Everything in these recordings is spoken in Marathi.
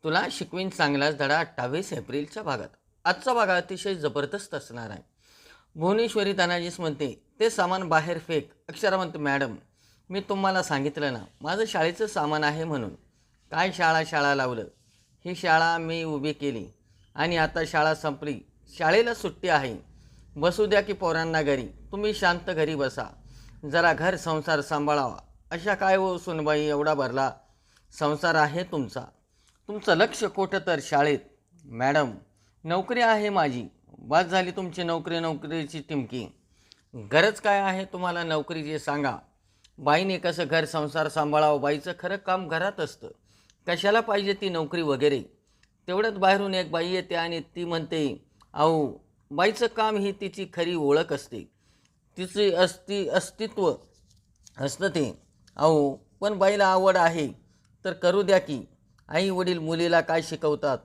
तुला शिकवीन चांगलाच धडा 28 एप्रिलच्या भागात. आजचा भाग अतिशय जबरदस्त असणार आहे. भुवनेश्वरी तानाजीस म्हणते ते सामान बाहेर फेक. अक्षरा म्हणते मॅडम मी तुम्हाला सांगितलं ना माझं शाळेचं सामान आहे म्हणून. काय शाळा लावलं. ही शाळा मी उभी केली आणि आता शाळा संपली. शाळेला सुट्टी आहे. बसू द्या की पोरांना घरी. तुम्ही शांत घरी बसा. जरा घर संसार सांभाळावा. अशा काय हो सुनबाई एवढा भरला संसार आहे तुमचा. तुमचं लक्ष कोठं तर शाळेत. मॅडम नोकरी आहे माझी. बस झाली तुमची नोकरीची टिमकी. गरज काय आहे तुम्हाला नोकरीची सांगा. बाईने कसं घर संसार सांभाळावं. बाईचं खरं काम घरात असतं. कशाला पाहिजे ती नोकरी वगैरे. तेवढ्यात बाहेरून एक बाई येते आणि ती म्हणते अहो बाईचं काम ही तिची खरी ओळख असते. तिचे अस्तित्व असतं ते. अहो पण बाईला आवड आहे तर करू द्या की. आई वडील मुलीला काय शिकवतात.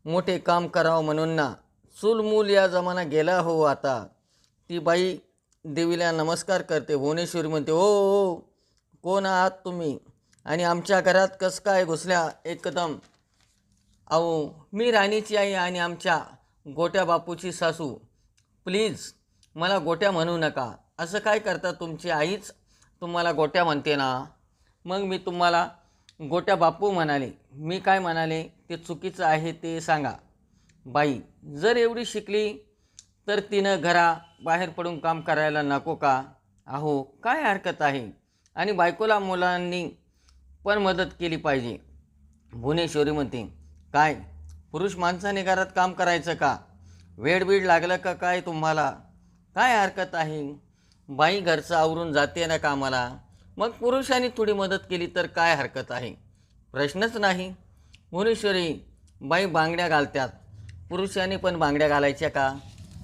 मोठे काम करावं म्हणून ना. चूल मूल या जमाना गेला हो आता. ती बाई देवीला नमस्कार करते. भुवनेश्वरी म्हणते ओ कोण आहात तुम्ही आणि आमच्या घरात कसं काय घुसल्या एकदम. अहो मी राणीची आई आणि आमच्या गोट्या बापूची सासू. प्लीज मला गोट्या म्हणू नका. असं काय करता. तुमची आईच तुम्हाला गोट्या म्हणते ना. मग मी तुम्हाला गोट्या बापू म्हणाले. मी काय म्हणाले ते चुकीचं आहे ते सांगा. बाई जर एवढी शिकली तर तिनं बाहेर पडून काम करायला नको का. अहो काय हरकत आहे. आणि बायकोला मुलांनी पण मदत केली पाहिजे. भुवनेश्वरी म्हणते काय पुरुष माणसाने घरात काम करायचं का. वेड लागलं का काय तुम्हाला. काय हरकत आहे. बाई घरचं आवरून जाते ना कामाला. मग पुरुषांनी थोडी मदत केली तर काय हरकत आहे. प्रश्नच नाही. भुवनेश्वरी बाई बांगड्या घालतात. पुरुषांनी पण बांगड्या घालायच्या का.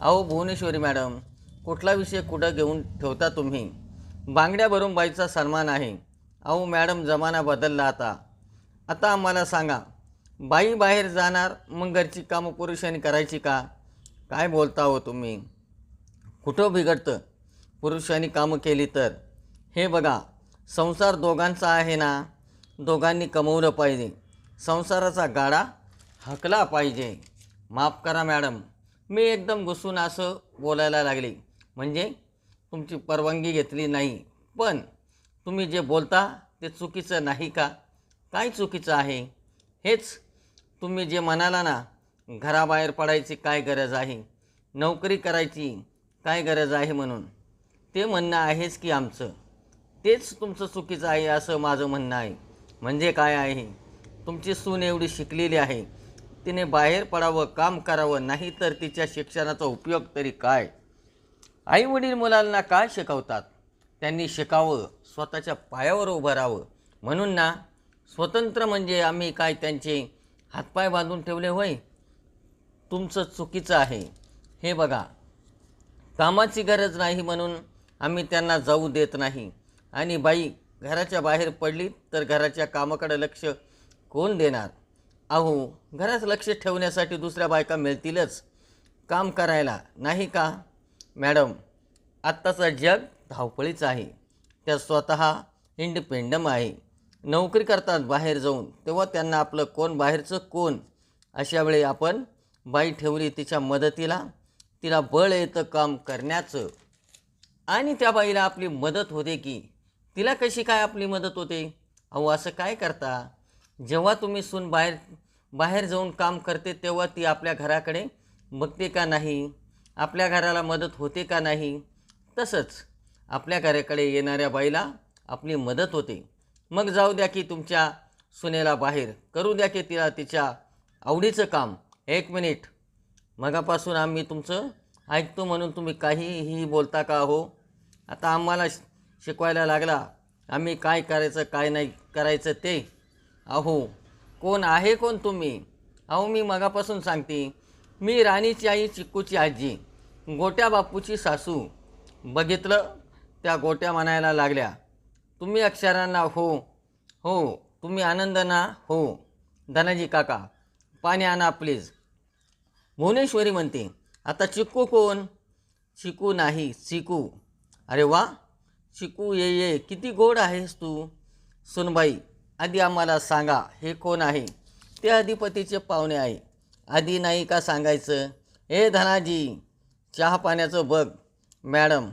अहो भुवनेश्वरी मॅडम कुठला विषय कुठं घेऊन ठेवता तुम्ही. बांगड्या भरून बाईचा सन्मान आहे. अहो मॅडम जमाना बदलला आता. आता आम्हाला सांगा बाई बाहेर जाणार मग घरची कामं पुरुषांनी करायची का. काय बोलता हो तुम्ही. कुठं बिघडतं पुरुषांनी कामं केली तर. हे बघा संसार दोघांचा आहे ना. दोघांनी कमवलं पाहिजे. संसाराचा गाडा हाकला पाहिजे. माफ करा मॅडम मी एकदम घुसून असं बोलायला लागले. म्हणजे तुमची परवानगी घेतली नाही. पण तुम्ही जे बोलता ते चुकीचं नाही का. काय चुकीचं आहे. हेच तुम्ही जे म्हणाला ना घराबाहेर पडायची काय गरज आहे. नोकरी करायची काय गरज आहे म्हणून. ते म्हणणं आहेच की आमचं. तेच तुमचं चुकीचं आहे असं माझं म्हणणं आहे. म्हणजे काय आहे. तुमची सून एवढी शिकलेली आहे. तिने बाहेर पडावं काम करावं नाही तर तिच्या शिक्षणाचा उपयोग तरी काय. आईवडील मुलांना काय शिकवतात. त्यांनी शिकावं स्वतःच्या पायावर उभं राहावं म्हणून ना. स्वतंत्र म्हणजे आम्ही काय त्यांचे हातपाय बांधून ठेवले होय. तुमचं चुकीचं आहे. हे बघा कामाची गरज नाही म्हणून आम्ही त्यांना जाऊ देत नाही. आणि बाई घराच्या बाहेर पडली तर घराच्या कामाकडे लक्ष कोण देणार. अहो घरात लक्ष ठेवण्यासाठी दुसऱ्या बायका मिळतीलच काम करायला नाही का. मॅडम आत्ताचं जग धावपळीचं आहे. त्या स्वतः इंडिपेंडंट आहे. नोकरी करतात बाहेर जाऊन तेव्हा त्यांना आपलं कोण बाहेरचं कोण. अशा वेळी आपण बाई ठेवली तिच्या मदतीला. तिला बळ येतं काम करण्याचं आणि त्या बाईला आपली मदत होते की. तिला कशी काय आपली मदत होते. अहो असं काय करता. जेव्हा तुम्ही सून बाहेर जाऊन काम करते तेव्हा ती आपल्या घराकडे बघते का नाही. आपल्या घराला मदत होते का नाही. तसंच आपल्या घराकडे येणाऱ्या बाईला आपली मदत होते. मग जाऊ द्या की तुमच्या सुनेला बाहेर करू द्या की तिला तिच्या आवडीचं काम. एक मिनिट मगापासून आम्ही तुमचं ऐकतो म्हणून तुम्ही काहीही बोलता का हो. आता आम्हाला शिकवायला लागला आम्ही काय करायचं काय नाही करायचं ते. अहो कोण आहे कोण तुम्ही. अहो मी मगापासून सांगते मी राणीची आई चिक्कूची आजी गोट्या बापूची सासू. बघितलं त्या गोट्या म्हणायला लागल्या. तुम्ही अक्षरांना हो तुम्ही आनंदना हो. धनाजी काका पाणी आणा प्लीज. भुवनेश्वरी म्हणते आता चिक्कू कोण. चिकू नाही चिकू. अरे वा चिकू ये किती गोड आहेस तू. सुनबाई आधी आम्हाला सांगा हे कोण आहे. ते अधिपतीचे पाहुणे आहे. आधी नाही का सांगायचं? हे धनाजी, चहा पाण्याचं बघ. मॅडम,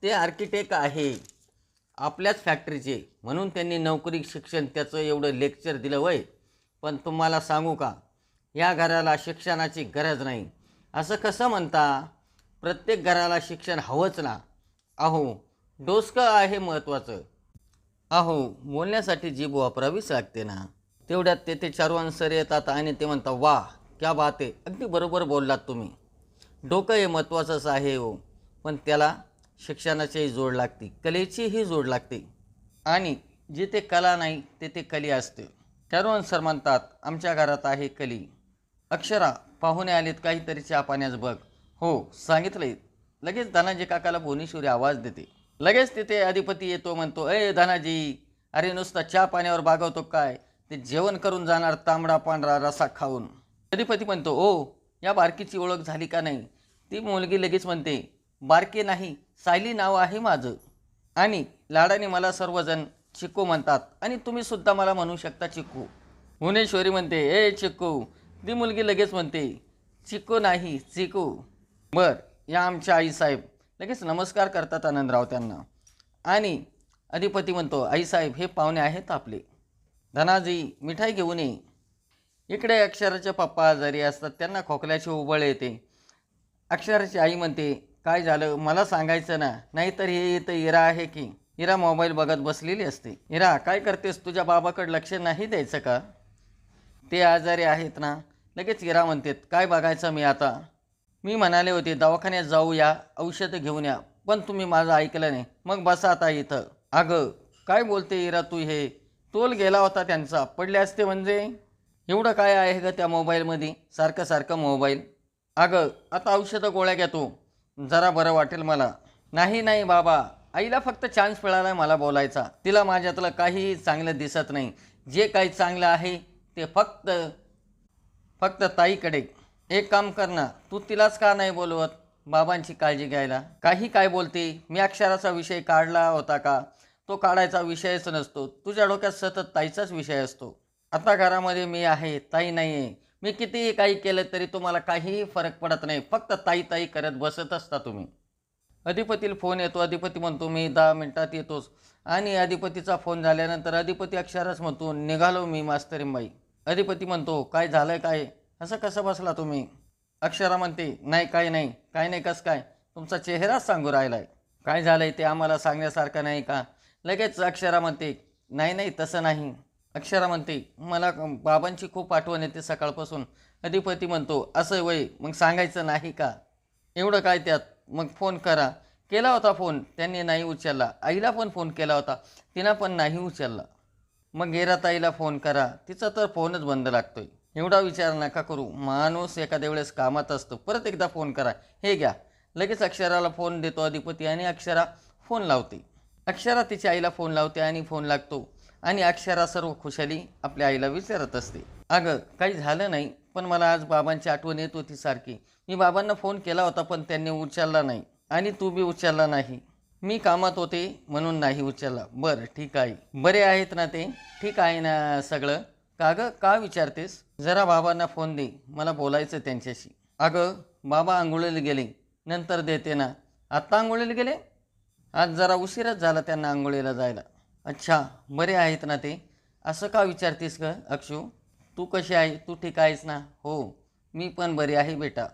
ते आर्किटेक्ट आहे आपल्याच फॅक्टरीचे, म्हणून त्यांनी नोकरी शिक्षण त्याचं एवढं लेक्चर दिलं वय. पण तुम्हाला सांगू का, या घराला शिक्षणाची गरज नाही. असं कसं म्हणता? प्रत्येक घराला शिक्षण हवंच ना. अहो, डोसकं आहे महत्त्वाचं. अहो, बोलण्यासाठी जीभ वापरावीच लागते ना. तेवढ्यात ते चारवान सर येतात आणि ते म्हणतात, वा क्या बात आहे, अगदी बरोबर बोललात तुम्ही. डोकं हे महत्त्वाचंच आहे हो, पण त्याला शिक्षणाचीही जोड लागते, कलेचीही जोड लागते. आणि जिथे कला नाही तेथे कली असते. चारवान सर म्हणतात, आमच्या घरात आहे कली. अक्षरा, पाहुणे आलेत, काहीतरी चहा पाण्यास बघ. हो, सांगितलंय. लगेच धनाजी काकाला भुवनेश्वरी आवाज देते. लगेच तिथे अधिपती येतो, म्हणतो, ए धनाजी, अरे नुसता चहा पाण्यावर बागवतो काय? ते जेवण करून जाणार तांबडा पांढरा रसा खाऊन. अधिपती म्हणतो, ओ, या बारकीची ओळख झाली का नाही? ती मुलगी लगेच म्हणते, बारके नाही, सायली नाव आहे माझं. आणि लाडाने मला सर्वजण चिक्कू म्हणतात आणि तुम्ही सुद्धा मला म्हणू शकता चिक्कू. भुवनेश्वरी म्हणते, ए चिक्कू. ती मुलगी लगेच म्हणते, चिक्कू नाही, चिकू. बर, या आमच्या आईसाहेब. लगेच नमस्कार करतात आनंदराव त्यांना. आणि अधिपती म्हणतो, आईसाहेब, हे पाहुणे आहेत आपले. धनाजी, मिठाई घेऊन ये. इकडे अक्षराचे पप्पा आजारी असतात, त्यांना खोकल्याची उबळ येते. अक्षराची आई म्हणते, काय झालं मला सांगायचं ना, नाहीतर हे इथं इरा आहे की. इरा मोबाईल बघत बसलेली असते. इरा, काय करतेस? तुझ्या बाबाकडे लक्ष नाही द्यायचं का? ते आजारी आहेत ना. लगेच इरा म्हणते, काय बघायचं मी आता? मी म्हणाले होते दवाखान्यात जाऊया, औषधं घेऊन या, पण तुम्ही माझं ऐकलं नाही. मग बसा आता इथं. अगं, काय बोलते इरा तू? हे तोल गेला होता त्यांचा, पडले असते म्हणजे. एवढं काय आहे ग त्या मोबाईलमध्ये? सारखं सारखं मोबाईल. अगं, आता औषधं गोळ्या घेतो, जरा बरं वाटेल मला. नाही नाही बाबा, आईला फक्त चान्स मिळाला मला बोलायचा. तिला माझ्यातलं काहीही चांगलं दिसत नाही. जे काही चांगलं आहे ते फक्त फक्त ताईकडे. एक काम कर ना, तू तिलाच का नाही बोलवत बाबांची काळजी घ्यायला? काही काय बोलते? मी अक्षराचा विषय काढला होता का? तो काढायचा विषयच नसतो. तुझ्या डोक्यात सतत ताईचाच विषय असतो. आता घरामध्ये मी आहे, ताई नाही आहे. मी कितीही काही केलं तरी तुम्हाला काहीही फरक पडत नाही. फक्त ताई ताई करत बसत असता तुम्ही. अधिपतीला फोन येतो. अधिपती म्हणतो, मी 10 मिनिटात येतोच. आणि अधिपतीचा फोन झाल्यानंतर अधिपती अक्षराच म्हणतो, निघालो मी मास्तरींबाई. अधिपती म्हणतो, काय झालं काय? असं कसं बसला तुम्ही? अक्षरा म्हणते, नाही काय नाही. काय नाही कसं काय? तुमचा चेहराच सांगू राहिलाय. काय झालंय ते आम्हाला सांगण्यासारखं नाही का? लगेच अक्षरा म्हणते, नाही नाही तसं नाही. अक्षरा म्हणते, मला बाबांची खूप आठवण येते सकाळपासून. अधिपती म्हणतो, असं वय, मग सांगायचं नाही का? एवढं काय त्यात? मग फोन करा. केला होता फोन, त्यांनी नाही उचलला. आईला पण फोन केला होता, तिनं पण नाही उचलला. मग ताईला फोन करा, तिचा तर फोनच बंद लागतोय. एवढा विचार नका करू, माणूस एखाद्या वेळेस कामात असतो. परत एकदा फोन करा, हे घ्या. लगेच अक्षराला फोन देतो अधिपती आणि अक्षरा फोन लावते. अक्षरा तिच्या आईला फोन लावते आणि फोन लागतो. आणि अक्षरा सर्व खुशाली आपल्या आईला विचारत असते, अगं काही झालं नाही, पण मला आज बाबांची आठवण येत होती सारखी. मी बाबांना फोन केला होता पण त्यांनी उचलला नाही आणि तू बी उचलला नाही. मी कामात होते म्हणून नाही उचलला. बरं ठीक आहे. बरे आहेत ना ते? ठीक आहे ना सगळं? का गं का विचारतेस? जरा बाबांना फोन दे, मला बोलायचं त्यांच्याशी. अगं बाबा आंघोळीला गेले, नंतर देते ना. आत्ता आंघोळीला गेले? आज जरा उशीरच झाला त्यांना आंघोळीला जायला. अच्छा, बरे आहेत ना ते? असं का विचारतेस ग अक्षू? तू कशी आहे? तू ठीक आहेस ना? हो, मी पण बरी आहे बेटा.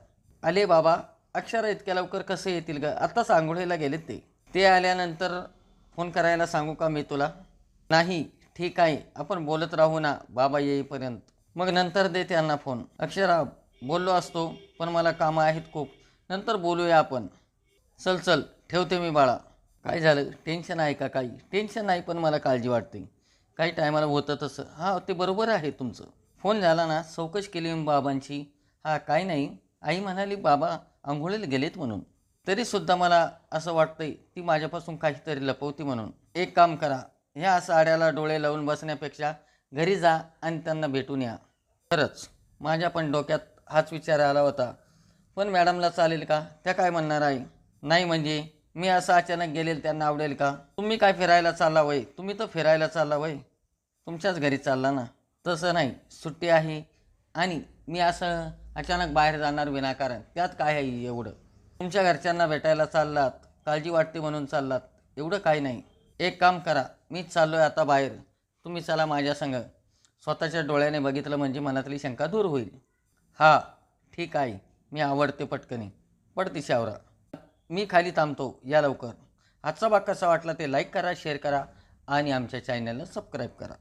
आले बाबा? अक्षरा इतक्या लवकर कसे येतील ग? आत्ताच आंघोळीला गेलेत ते. ते आल्यानंतर फोन करायला सांगू का मी तुला? नाही, ठीक आहे, आपण बोलत राहू ना बाबा येईपर्यंत. मग नंतर दे त्यांना फोन. अक्षरा, बोललो असतो पण मला कामं आहेत खूप, नंतर बोलूया आपण. चल चल, ठेवते मी बाळा. काय झालं? टेन्शन आहे का? काही टेन्शन नाही, पण मला काळजी वाटते. काही टायमाला होतं तसं. हां, ते बरोबर आहे तुमचं. फोन झाला ना, चौकशी केली मी बाबांची. हां, काही नाही. आई म्हणाली बाबा आंघोळीला गेलेत म्हणून. तरीसुद्धा मला असं वाटतंय ती माझ्यापासून काहीतरी लपवती म्हणून. एक काम करा, ह्या साड्याला डोळे लावून बसण्यापेक्षा घरी जा आणि त्यांना भेटून या. खरंच माझ्या पण डोक्यात हाच विचार आला होता, पण मॅडमला चालेल का? त्या काय म्हणणार आहे? नाही म्हणजे मी असं अचानक गेलेल त्यांना आवडेल का? तुम्ही काय फिरायला चालला वय? तुम्ही तर फिरायला चालला वय, तुमच्याच घरी चालला ना. तसं नाही, सुट्टी आहे आणि मी असं अचानक बाहेर जाणार विनाकारण, त्यात काय आहे एवढं? तुमच्या घरच्यांना भेटायला चाललात, काळजी वाटते म्हणून चाललात, एवढं काही नाही. एक काम करा, मीच चाललो आहे आता बाहेर, तुम्ही चला माझ्या संग. स्वतःच्या डोळ्याने बघितलं म्हणजे मनातली शंका दूर होईल. हा ठीक आहे, मी आवडते पटकनी, पडती शावरा. मी खाली थांबतो, या लवकर. आजचा भाग कसा वाटला ते लाईक करा, शेअर करा आणि आमच्या चॅनलला सबस्क्राईब करा.